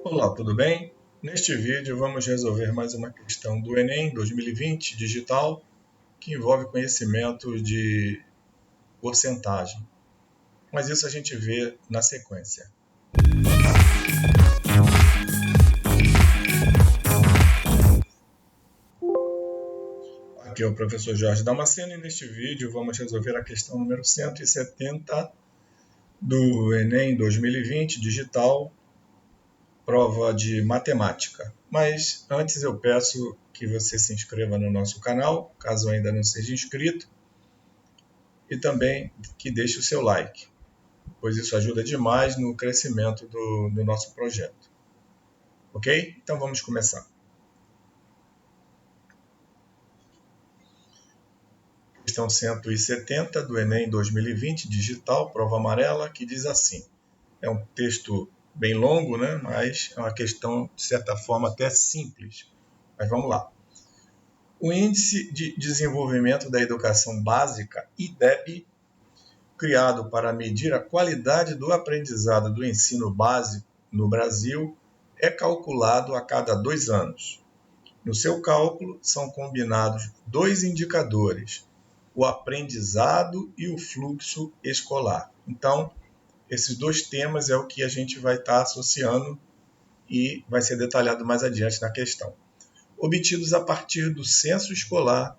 Olá, tudo bem? Neste vídeo vamos resolver mais uma questão do Enem 2020 digital que envolve conhecimento de porcentagem. Mas isso a gente vê na sequência. Aqui é o professor Jorge Damasceno e neste vídeo vamos resolver a questão número 170 do Enem 2020 digital, prova de matemática. Mas antes eu peço que você se inscreva no nosso canal, caso ainda não seja inscrito, e também que deixe o seu like, pois isso ajuda demais no crescimento do nosso projeto. Ok? Então vamos começar. Questão 170 do Enem 2020 digital, prova amarela, que diz assim. É um texto bem longo, né? Mas é uma questão, de certa forma, até simples. Mas vamos lá. O Índice de Desenvolvimento da Educação Básica, IDEB, criado para medir a qualidade do aprendizado do ensino básico no Brasil, é calculado a cada 2 anos. No seu cálculo, são combinados dois indicadores, o aprendizado e o fluxo escolar. Então, esses dois temas é o que a gente vai estar associando e vai ser detalhado mais adiante na questão. Obtidos a partir do censo escolar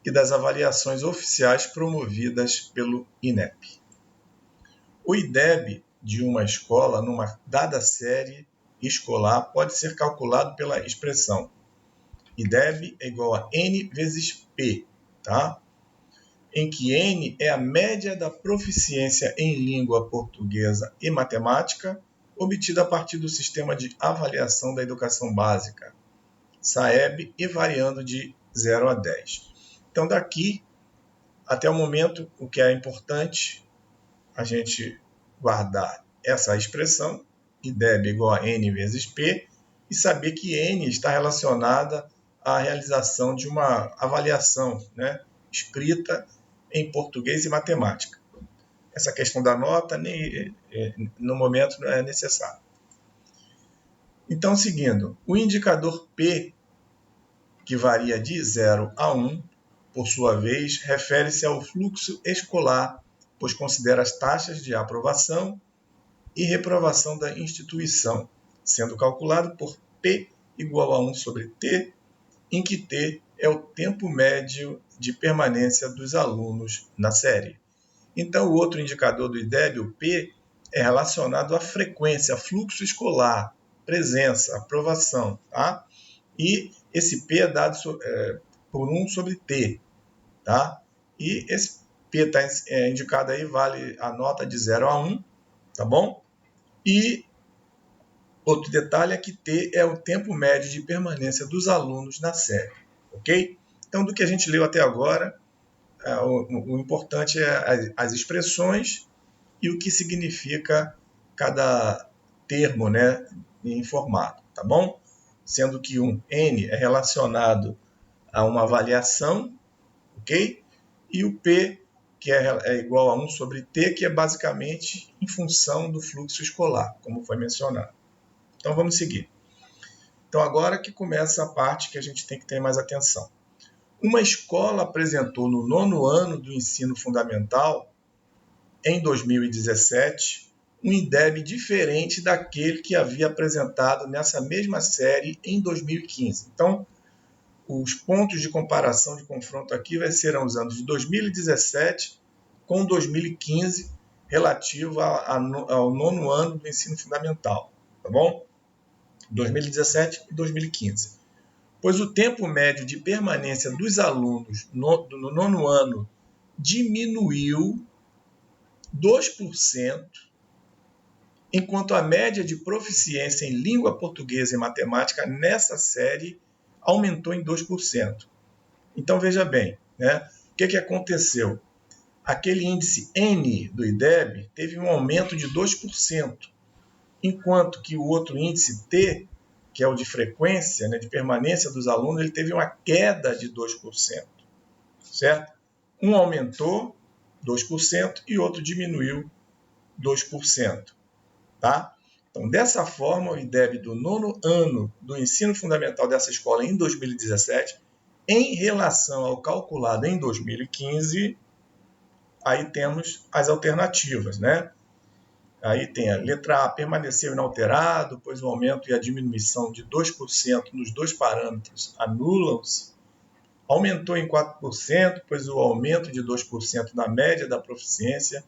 e das avaliações oficiais promovidas pelo INEP. O IDEB de uma escola numa dada série escolar pode ser calculado pela expressão IDEB é igual a N vezes P, tá? Em que N é a média da proficiência em língua portuguesa e matemática obtida a partir do sistema de avaliação da educação básica, SAEB, e variando de 0 a 10. Então, daqui até o momento, o que é importante a gente guardar essa expressão, IDEB igual a N vezes P, e saber que N está relacionada à realização de uma avaliação, né, escrita em português e matemática. Essa questão da nota, no momento, não é necessária. Então, seguindo, o indicador P, que varia de 0 a 1, por sua vez, refere-se ao fluxo escolar, pois considera as taxas de aprovação e reprovação da instituição, sendo calculado por P igual a 1 sobre T, em que T é o tempo médio de permanência dos alunos na série. Então, o outro indicador do IDEB, o P, é relacionado à frequência, fluxo escolar, presença, aprovação, tá? E esse P é dado por 1 sobre T, tá? E esse P está indicado aí, vale a nota de 0 a 1, tá bom? E outro detalhe é que T é o tempo médio de permanência dos alunos na série, ok? Então, do que a gente leu até agora, o importante é as expressões e o que significa cada termo, né, em formato, tá bom? Sendo que um N é relacionado a uma avaliação, ok? E o P, que é igual a 1 sobre T, que é basicamente em função do fluxo escolar, como foi mencionado. Então, vamos seguir. Então, agora que começa a parte que a gente tem que ter mais atenção. Uma escola apresentou no 9º ano do ensino fundamental, em 2017, um IDEB diferente daquele que havia apresentado nessa mesma série em 2015. Então, os pontos de comparação, de confronto aqui, serão os anos de 2017 com 2015, relativo ao 9º ano do ensino fundamental, tá bom? 2017 e 2015. Pois o tempo médio de permanência dos alunos no 9º ano diminuiu 2%, enquanto a média de proficiência em língua portuguesa e matemática nessa série aumentou em 2%. Então, veja bem, né? O que aconteceu? Aquele índice N do IDEB teve um aumento de 2%, enquanto que o outro índice T, que é o de frequência, né, de permanência dos alunos, ele teve uma queda de 2%, certo? Um aumentou 2% e outro diminuiu 2%, tá? Então, dessa forma, o IDEB do 9º ano do ensino fundamental dessa escola em 2017, em relação ao calculado em 2015, aí temos as alternativas, né? Aí tem a letra A, permaneceu inalterado, pois o aumento e a diminuição de 2% nos dois parâmetros anulam-se. Aumentou em 4%, pois o aumento de 2% na média da proficiência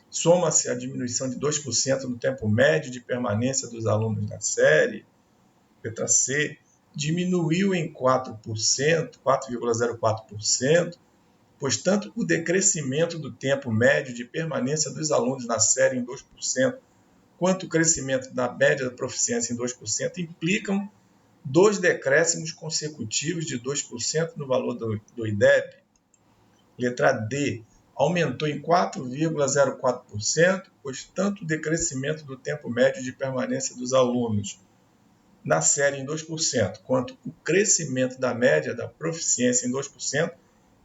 soma-se a diminuição de 2% no tempo médio de permanência dos alunos na série. Letra C, diminuiu em 4,04%, pois tanto o decrescimento do tempo médio de permanência dos alunos na série em 2%, quanto o crescimento da média da proficiência em 2%, implicam dois decréscimos consecutivos de 2% no valor do IDEB. Letra D, aumentou em 4,04%, pois tanto o decrescimento do tempo médio de permanência dos alunos na série em 2%, quanto o crescimento da média da proficiência em 2%,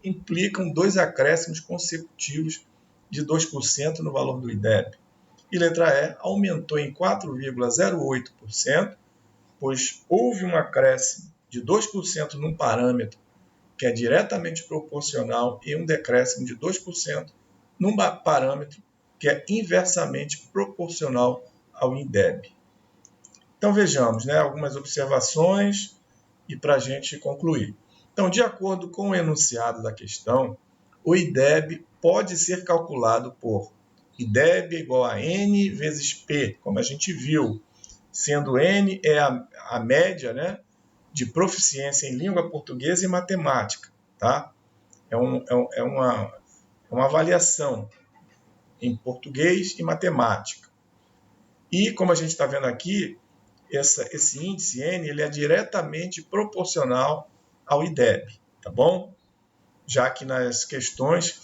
implicam dois acréscimos consecutivos de 2% no valor do IDEB. E letra E, aumentou em 4,08%, pois houve um acréscimo de 2% num parâmetro que é diretamente proporcional e um decréscimo de 2% num parâmetro que é inversamente proporcional ao IDEB. Então vejamos, né, algumas observações e para a gente concluir. Então, de acordo com o enunciado da questão, o IDEB pode ser calculado por IDEB igual a N vezes P, como a gente viu, sendo N é a média, né, de proficiência em língua portuguesa e matemática. Tá? É uma avaliação em português e matemática. E, como a gente está vendo aqui, esse índice N ele é diretamente proporcional ao IDEB, tá bom? Já que nas questões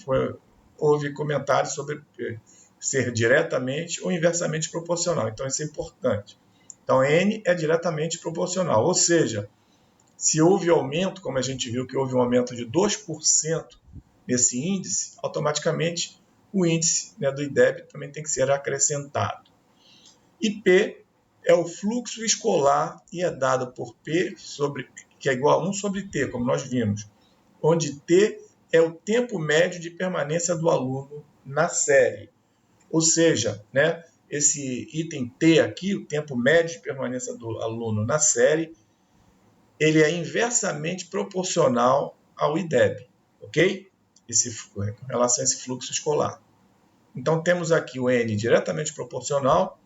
houve comentários sobre ser diretamente ou inversamente proporcional. Então, isso é importante. Então, N é diretamente proporcional, ou seja, se houve aumento, como a gente viu que houve um aumento de 2% nesse índice, automaticamente o índice, né, do IDEB também tem que ser acrescentado. E P é o fluxo escolar e é dado por P, que é igual a 1 sobre T, como nós vimos, onde T é o tempo médio de permanência do aluno na série. Ou seja, né, esse item T aqui, o tempo médio de permanência do aluno na série, ele é inversamente proporcional ao IDEB, ok? Com relação a esse fluxo escolar. Então, temos aqui o N diretamente proporcional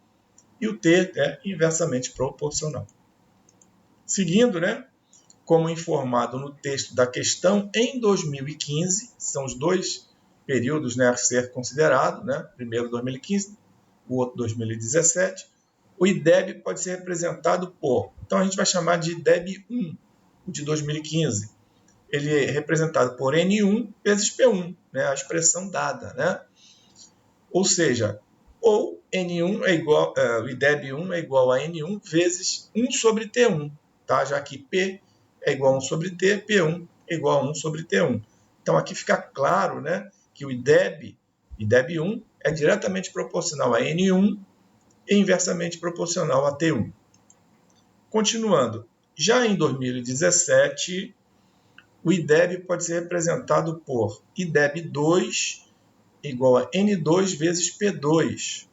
e o T é inversamente proporcional. Seguindo, né, como informado no texto da questão, em 2015, são os dois períodos, né, a ser considerado, né, primeiro 2015, o outro 2017, o IDEB pode ser representado por, então a gente vai chamar de IDEB 1, o de 2015. Ele é representado por N1 vezes P1, né, a expressão dada, né? Ou seja, ou N1 é igual, o IDEB 1 é igual a N1 vezes 1 sobre T1, tá? Já que P é igual a 1 sobre T, P1 é igual a 1 sobre T1. Então, aqui fica claro, né, que o IDEB 1 é diretamente proporcional a N1 e inversamente proporcional a T1. Continuando, já em 2017, o IDEB pode ser representado por IDEB 2 igual a N2 vezes P2,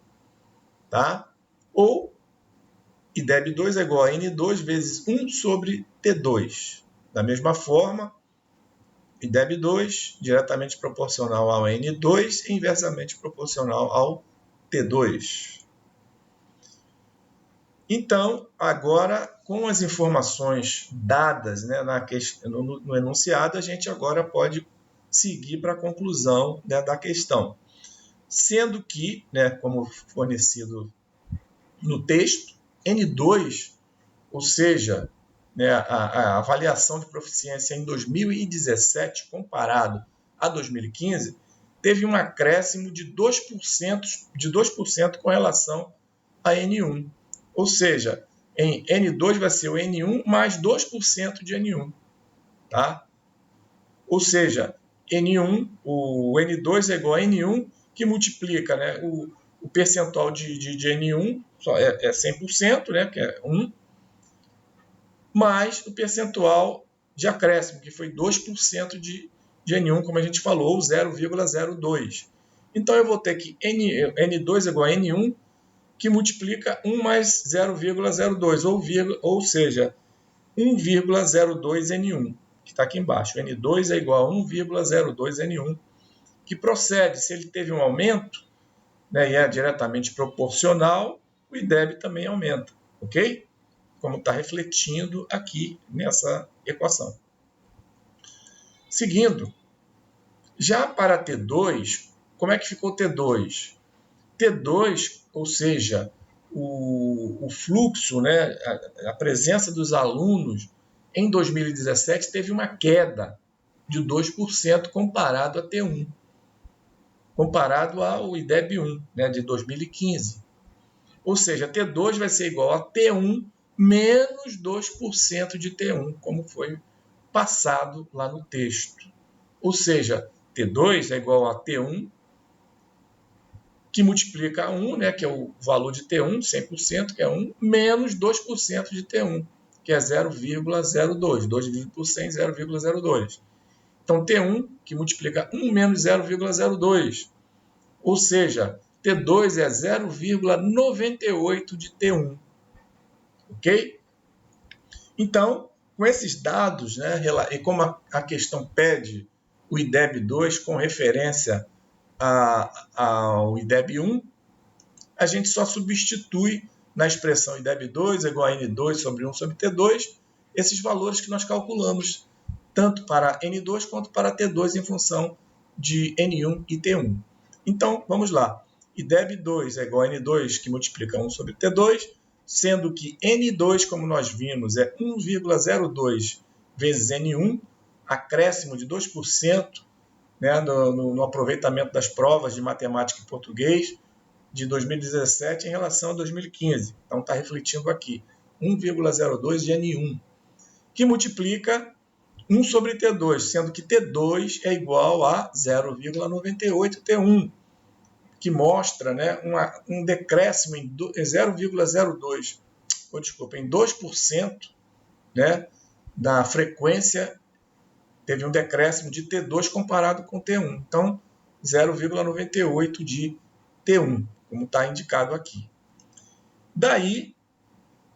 tá? Ou IDEB 2 é igual a N2 vezes 1 sobre T2. Da mesma forma, IDEB 2 diretamente proporcional ao N2 e inversamente proporcional ao T2. Então, agora, com as informações dadas, né, no enunciado, a gente agora pode seguir para a conclusão, né, da questão. Sendo que, né, como fornecido no texto, N2, ou seja, né, a avaliação de proficiência em 2017 comparado a 2015, teve um acréscimo de 2% com relação a N1. Ou seja, em N2 vai ser o N1 mais 2% de N1. Tá? Ou seja, N1, o N2 é igual a N1, que multiplica, né, o percentual de N1 só é 100%, né, que é 1, mais o percentual de acréscimo, que foi 2% de N1, como a gente falou, 0,02. Então, eu vou ter que N2 é igual a N1, que multiplica 1 mais 0,02, ou seja, 1,02 N1, que está aqui embaixo. N2 é igual a 1,02 N1, que procede, se ele teve um aumento, né, e é diretamente proporcional, o IDEB também aumenta, ok? Como está refletindo aqui nessa equação. Seguindo, já para T2, como é que ficou T2? T2, ou seja, o fluxo, né, a presença dos alunos em 2017 teve uma queda de 2% comparado a T1, comparado ao IDEB 1, né, de 2015. Ou seja, T2 vai ser igual a T1 menos 2% de T1, como foi passado lá no texto. Ou seja, T2 é igual a T1, que multiplica 1, né, que é o valor de T1, 100%, que é 1, menos 2% de T1, que é 0,02. 2 por 100, 0,02. Então, T1, que multiplica 1 menos 0,02. Ou seja, T2 é 0,98 de T1. Ok? Então, com esses dados, né, e como a questão pede o IDEB2 com referência ao IDEB1, a gente só substitui na expressão IDEB2 é igual a N2 sobre 1 sobre T2 esses valores que nós calculamos, tanto para N2 quanto para T2 em função de N1 e T1. Então, vamos lá. IDEB2 é igual a N2, que multiplica 1 sobre T2, sendo que N2, como nós vimos, é 1,02 vezes N1, acréscimo de 2%, né, no aproveitamento das provas de matemática e português de 2017 em relação a 2015. Então, está refletindo aqui 1,02 de N1, que multiplica 1 sobre T2, sendo que T2 é igual a 0,98 T1, que mostra, né, um decréscimo em 0,02, em 2%, né, da frequência, teve um decréscimo de T2 comparado com T1. Então, 0,98 de T1, como está indicado aqui. Daí,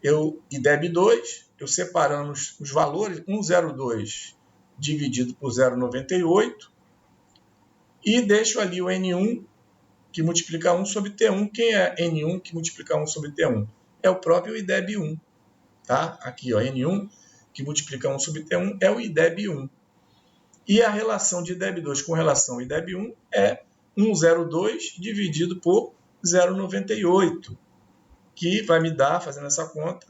IDEB2, eu separando os valores, 1,02 dividido por 0,98, e deixo ali o N1, que multiplica 1 sobre T1. Quem é N1 que multiplica 1 sobre T1? É o próprio IDEB1. Tá? Aqui, ó, N1, que multiplica 1 sobre T1, é o IDEB1. E a relação de IDEB2 com relação ao IDEB1 é 1,02 dividido por 0,98, que vai me dar, fazendo essa conta,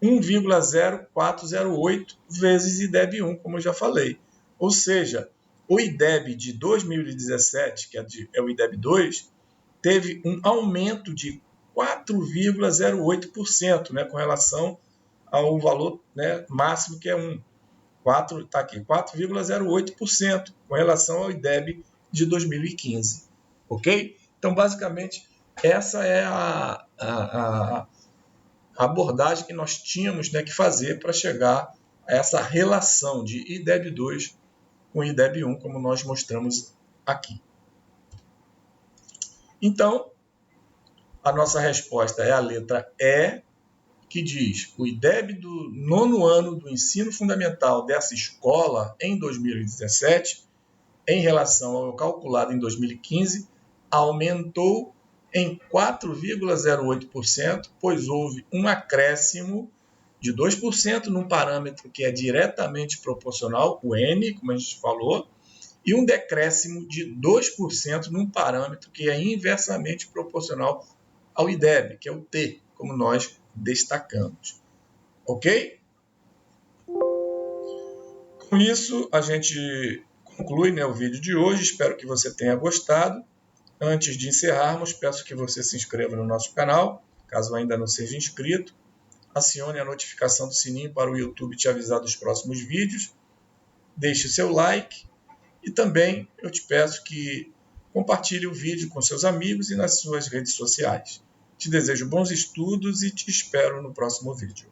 1,0408 vezes IDEB1, como eu já falei. Ou seja, o IDEB de 2017, que é o IDEB2, teve um aumento de 4,08%, né, com relação ao valor, né, máximo, que é 1. Está aqui, 4,08% com relação ao IDEB de 2015. Ok? Então, basicamente, essa é a abordagem que nós tínhamos, né, que fazer para chegar a essa relação de IDEB2 com IDEB1, como nós mostramos aqui. Então, a nossa resposta é a letra E, que diz: o IDEB do 9º ano do ensino fundamental dessa escola em 2017, em relação ao calculado em 2015, aumentou em 4,08%, pois houve um acréscimo de 2% num parâmetro que é diretamente proporcional, o N, como a gente falou, e um decréscimo de 2% num parâmetro que é inversamente proporcional ao IDEB, que é o T, como nós destacamos. Ok? Com isso, a gente conclui, né, o vídeo de hoje. Espero que você tenha gostado. Antes de encerrarmos, peço que você se inscreva no nosso canal, caso ainda não seja inscrito. Acione a notificação do sininho para o YouTube te avisar dos próximos vídeos. Deixe seu like e também eu te peço que compartilhe o vídeo com seus amigos e nas suas redes sociais. Te desejo bons estudos e te espero no próximo vídeo.